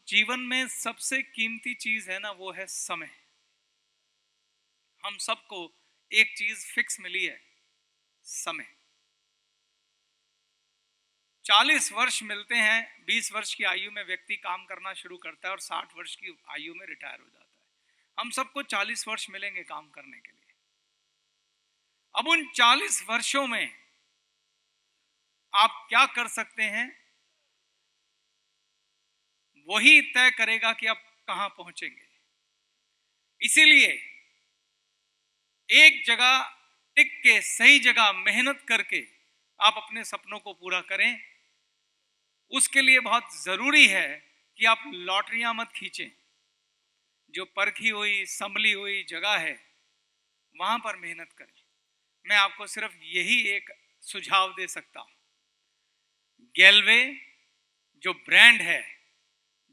जीवन में सबसे कीमती चीज है ना, वो है समय। हम सबको एक चीज फिक्स मिली है, समय। 40 वर्ष मिलते हैं, 20 वर्ष की आयु में व्यक्ति काम करना शुरू करता है और 60 वर्ष की आयु में रिटायर हो जाता है। हम सबको 40 वर्ष मिलेंगे काम करने के लिए। अब उन 40 वर्षों में आप क्या कर सकते हैं, वही तय करेगा कि आप कहां पहुंचेंगे। इसीलिए एक जगह टिक के, सही जगह मेहनत करके आप अपने सपनों को पूरा करें। उसके लिए बहुत जरूरी है कि आप लॉटरियां मत खींचें। जो परखी हुई संभली हुई जगह है, वहां पर मेहनत करें। मैं आपको सिर्फ यही एक सुझाव दे सकता हूं। गैलवे जो ब्रांड है,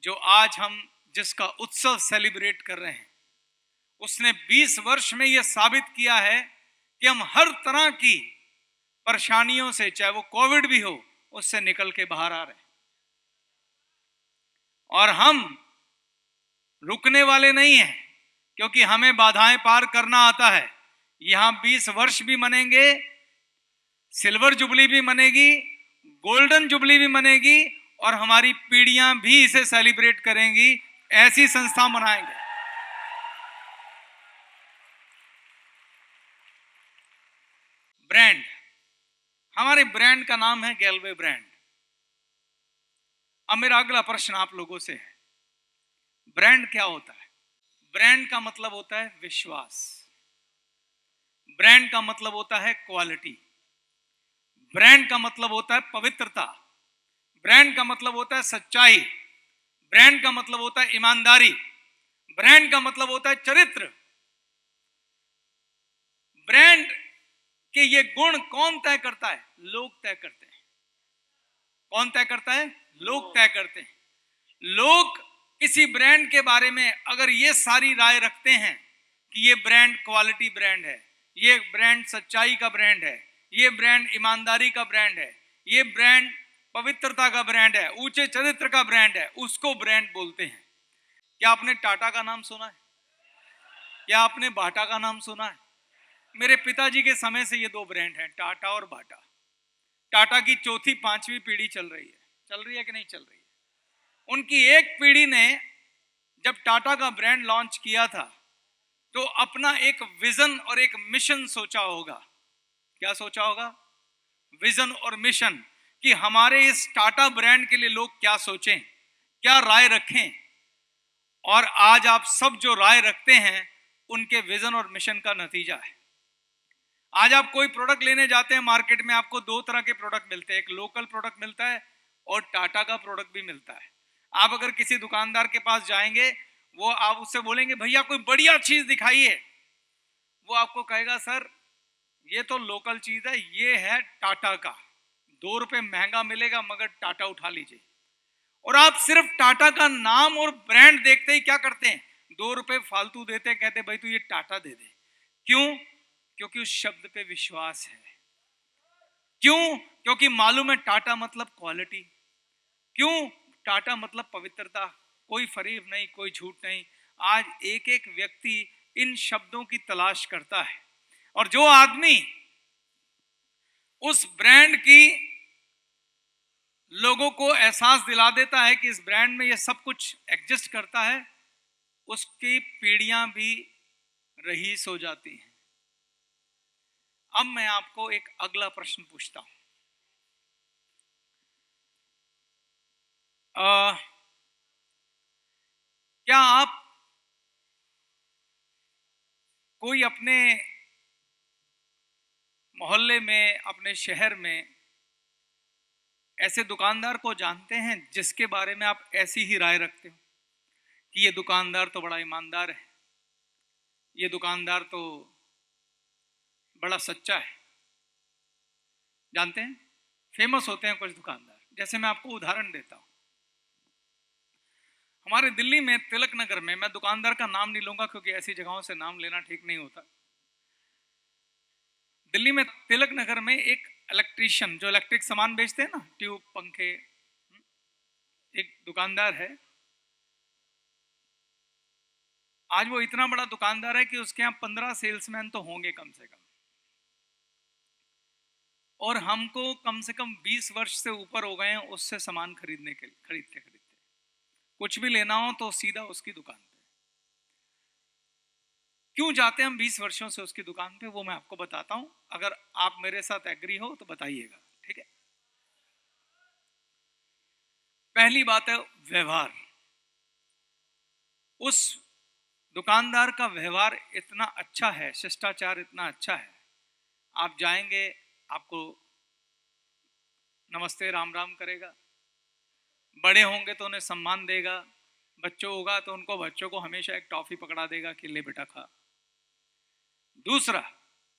जो आज हम जिसका उत्सव सेलिब्रेट कर रहे हैं, उसने 20 वर्ष में यह साबित किया है कि हम हर तरह की परेशानियों से, चाहे वो कोविड भी हो, उससे निकल के बाहर आ रहे हैं। और हम रुकने वाले नहीं हैं, क्योंकि हमें बाधाएं पार करना आता है। यहां 20 वर्ष भी मनेंगे, सिल्वर जुबली भी मनेगी, गोल्डन जुबली भी मनेगी, और हमारी पीढ़ियां भी इसे सेलिब्रेट करेंगी। ऐसी संस्था मनाएंगे। ब्रांड, हमारे ब्रांड का नाम है गैलवे ब्रांड। अब मेरा अगला प्रश्न आप लोगों से है, ब्रांड क्या होता है? ब्रांड का मतलब होता है विश्वास। ब्रांड का मतलब होता है क्वालिटी। ब्रांड का मतलब होता है पवित्रता। ब्रांड का मतलब होता है सच्चाई। ब्रांड का मतलब होता है ईमानदारी। ब्रांड का मतलब होता है चरित्र। ब्रांड के ये गुण कौन तय करता है? लोग तय करते हैं। कौन तय करता है? लोग तय करते हैं। लोग किसी ब्रांड के बारे में अगर ये सारी राय रखते हैं कि ये ब्रांड क्वालिटी ब्रांड है, ये ब्रांड सच्चाई का ब्रांड है, ये ब्रांड ईमानदारी का ब्रांड है, ये ब्रांड पवित्रता का ब्रांड है, ऊंचे चरित्र का ब्रांड है, उसको ब्रांड बोलते हैं। क्या आपने टाटा का नाम सुना है? क्या आपने बाटा का नाम सुना है? मेरे पिताजी के समय से ये दो ब्रांड हैं, टाटा और बाटा। टाटा की चौथी पांचवी पीढ़ी चल रही है कि नहीं चल रही है? उनकी एक पीढ़ी ने जब टाटा का ब्रांड लॉन्च किया था, तो अपना एक विजन और एक मिशन सोचा होगा। क्या सोचा होगा? विजन और मिशन, कि हमारे इस टाटा ब्रांड के लिए लोग क्या सोचें, क्या राय रखें। और आज आप सब जो राय रखते हैं, उनके विजन और मिशन का नतीजा है। आज आप कोई प्रोडक्ट लेने जाते हैं मार्केट में, आपको दो तरह के प्रोडक्ट मिलते हैं, एक लोकल प्रोडक्ट मिलता है और टाटा का प्रोडक्ट भी मिलता है। आप अगर किसी दुकानदार के पास जाएंगे, वो आप उससे बोलेंगे भैया कोई बढ़िया चीज दिखाइए, वो आपको कहेगा सर ये तो लोकल चीज है, ये है टाटा का, 2 रुपए महंगा मिलेगा मगर टाटा उठा लीजिए। और आप सिर्फ टाटा का नाम और ब्रांड देखते ही क्या करते हैं? 2 रुपए फालतू देते, कहते भाई तू ये टाटा दे दे। क्यों? क्योंकि उस शब्द पे विश्वास है। क्यों? क्योंकि मालूम है टाटा मतलब क्वालिटी। क्यों? टाटा मतलब पवित्रता। कोई फरेब नहीं, कोई झूठ नहीं। आज एक एक व्यक्ति इन शब्दों की तलाश करता है, और जो आदमी उस ब्रांड की लोगों को एहसास दिला देता है कि इस ब्रांड में ये सब कुछ एग्जिस्ट करता है, उसकी पीढ़ियां भी रईस हो जाती हैं। अब मैं आपको एक अगला प्रश्न पूछता हूं। क्या आप कोई अपने मोहल्ले में, अपने शहर में ऐसे दुकानदार को जानते हैं जिसके बारे में आप ऐसी ही राय रखते हो कि ये दुकानदार तो बड़ा ईमानदार है, ये दुकानदार तो बड़ा सच्चा है? जानते हैं, फेमस होते हैं कुछ दुकानदार। जैसे मैं आपको उदाहरण देता हूं, हमारे दिल्ली में तिलक नगर में, मैं दुकानदार का नाम नहीं लूंगा क्योंकि ऐसी जगहों से नाम लेना ठीक नहीं होता। दिल्ली में तिलक नगर में एक इलेक्ट्रीशियन जो इलेक्ट्रिक सामान बेचते हैं ना, ट्यूब, पंखे, एक दुकानदार है। आज वो इतना बड़ा दुकानदार है कि उसके यहाँ 15 सेल्समैन तो होंगे कम से कम, और हमको कम से कम 20 वर्ष से ऊपर हो गए हैं उससे सामान खरीदते कुछ भी लेना हो तो सीधा उसकी दुकान पे। क्यों जाते हैं हम 20 वर्षों से उसकी दुकान पे, वो मैं आपको बताता हूं, अगर आप मेरे साथ एग्री हो तो बताइएगा, ठीक है। पहली बात है व्यवहार। उस दुकानदार का व्यवहार इतना अच्छा है, शिष्टाचार इतना अच्छा है, आप जाएंगे आपको नमस्ते राम राम करेगा, बड़े होंगे तो उन्हें सम्मान देगा, बच्चों होगा तो उनको बच्चों को हमेशा एक टॉफी पकड़ा देगा कि ले बेटा खा। दूसरा,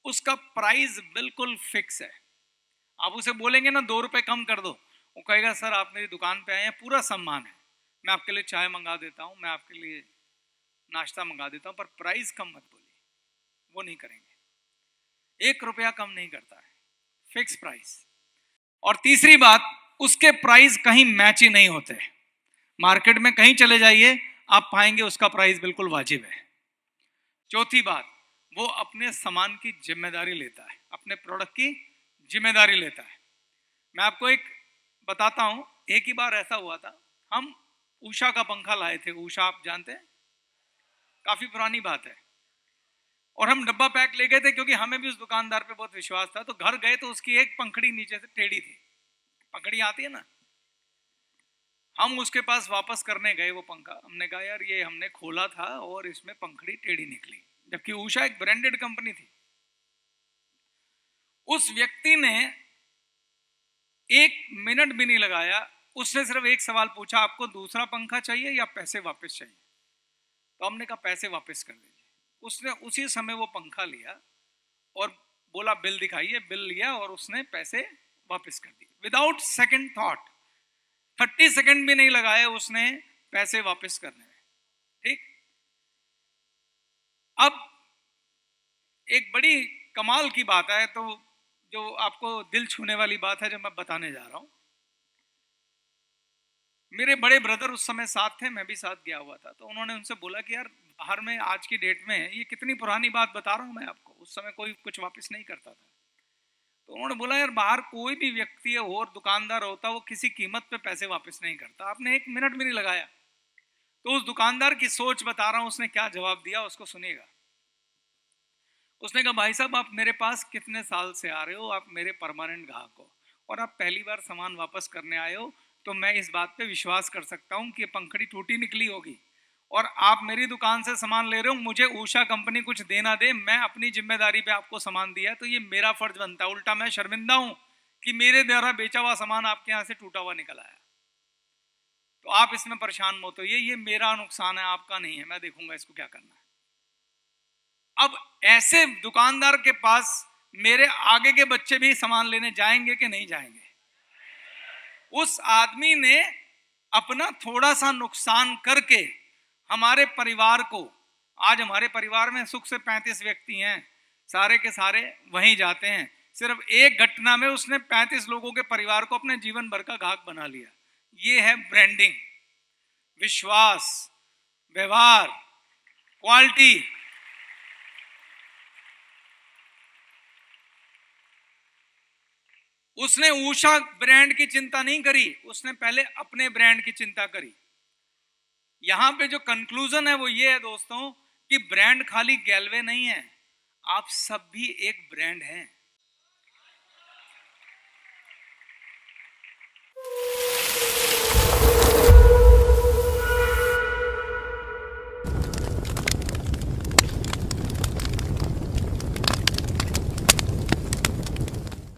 उसका प्राइस बिल्कुल फिक्स है। आप उसे बोलेंगे ना 2 रुपए कम कर दो, वो कहेगा सर आप मेरी दुकान पे आए हैं, पूरा सम्मान है, मैं आपके लिए चाय मंगा देता हूँ, मैं आपके लिए नाश्ता मंगा देता हूँ, पर प्राइस कम मत बोलिए, वो नहीं करेंगे। 1 रुपया कम नहीं करता है, फिक्स प्राइस। और तीसरी बात, उसके प्राइस कहीं मैच ही नहीं होते। मार्केट में कहीं चले जाइए आप पाएंगे उसका प्राइस बिल्कुल वाजिब है। चौथी बात, वो अपने सामान की जिम्मेदारी लेता है, अपने प्रोडक्ट की जिम्मेदारी लेता है। मैं आपको एक बताता हूं, एक ही बार ऐसा हुआ था, हम उषा का पंखा लाए थे। उषा आप जानते हैं, काफी पुरानी बात है, और हम डब्बा पैक ले गए थे क्योंकि हमें भी उस दुकानदार पे बहुत विश्वास था। तो घर गए तो उसकी एक पंखड़ी नीचे से टेढ़ी थी, पंखड़ी आती है ना, हम उसके पास वापस करने गए वो पंखा, हमने कहा यार ये हमने खोला था और इसमें पंखड़ी टेढ़ी निकली, जबकि उषा एक ब्रांडेड कंपनी थी। उस व्यक्ति ने 1 मिनट भी नहीं लगाया, उसने सिर्फ एक सवाल पूछा, आपको दूसरा पंखा चाहिए या पैसे वापस चाहिए? तो हमने कहा पैसे वापस कर दीजिए। उसने उसी समय वो पंखा लिया और बोला बिल दिखाइए, बिल लिया और उसने पैसे वापस कर दिए विदाउट सेकंड थॉट। 30 सेकंड भी नहीं लगाए उसने पैसे वापस करने में, ठीक। अब एक बड़ी कमाल की बात है, तो जो आपको दिल छूने वाली बात है जो मैं बताने जा रहा हूं। मेरे बड़े ब्रदर उस समय साथ थे, मैं भी साथ गया हुआ था, तो उन्होंने उनसे बोला कि यार बाहर में आज की डेट में, ये कितनी पुरानी बात बता रहा हूं मैं आपको, उस समय कोई कुछ वापस नहीं करता था। तो उन्होंने बोला यार बाहर कोई भी व्यक्ति है और दुकानदार होता, वो किसी कीमत पे पैसे वापस नहीं करता। आपने 1 मिनट भी नहीं लगाया। तो उस दुकानदार की सोच बता रहा हूं, उसने क्या जवाब दिया उसको सुनिएगा। उसने कहा भाई साहब आप मेरे पास कितने साल से आ रहे हो, आप मेरे परमानेंट ग्राहक हो, और आप पहली बार सामान वापस करने आए हो, तो मैं इस बात पे विश्वास कर सकता हूं कि पंखड़ी टूटी निकली होगी, और आप मेरी दुकान से सामान ले रहे हो, मुझे उषा कंपनी कुछ देना दे, मैं अपनी जिम्मेदारी पे आपको सामान दिया, तो ये मेरा फर्ज बनता है। उल्टा मैं शर्मिंदा हूं कि मेरे द्वारा बेचा हुआ सामान आपके यहाँ से टूटा हुआ निकल आया। तो आप इसमें परेशान मत होइए, ये मेरा नुकसान है, आपका नहीं है, मैं देखूंगा इसको क्या करना है। अब ऐसे दुकानदार के पास मेरे आगे के बच्चे भी सामान लेने जाएंगे कि नहीं जाएंगे? उस आदमी ने अपना थोड़ा सा नुकसान करके हमारे परिवार को, आज हमारे परिवार में सुख से 35 व्यक्ति हैं, सारे के सारे वहीं जाते हैं, सिर्फ एक घटना में उसने 35 लोगों के परिवार को अपने जीवन भर का ग्राहक बना लिया। ये है ब्रांडिंग, विश्वास, व्यवहार, क्वालिटी। उसने उषा ब्रांड की चिंता नहीं करी, उसने पहले अपने ब्रांड की चिंता करी। यहां पे जो कंक्लूजन है वो ये है दोस्तों कि ब्रांड खाली गैलवे नहीं है, आप सब भी एक ब्रांड हैं।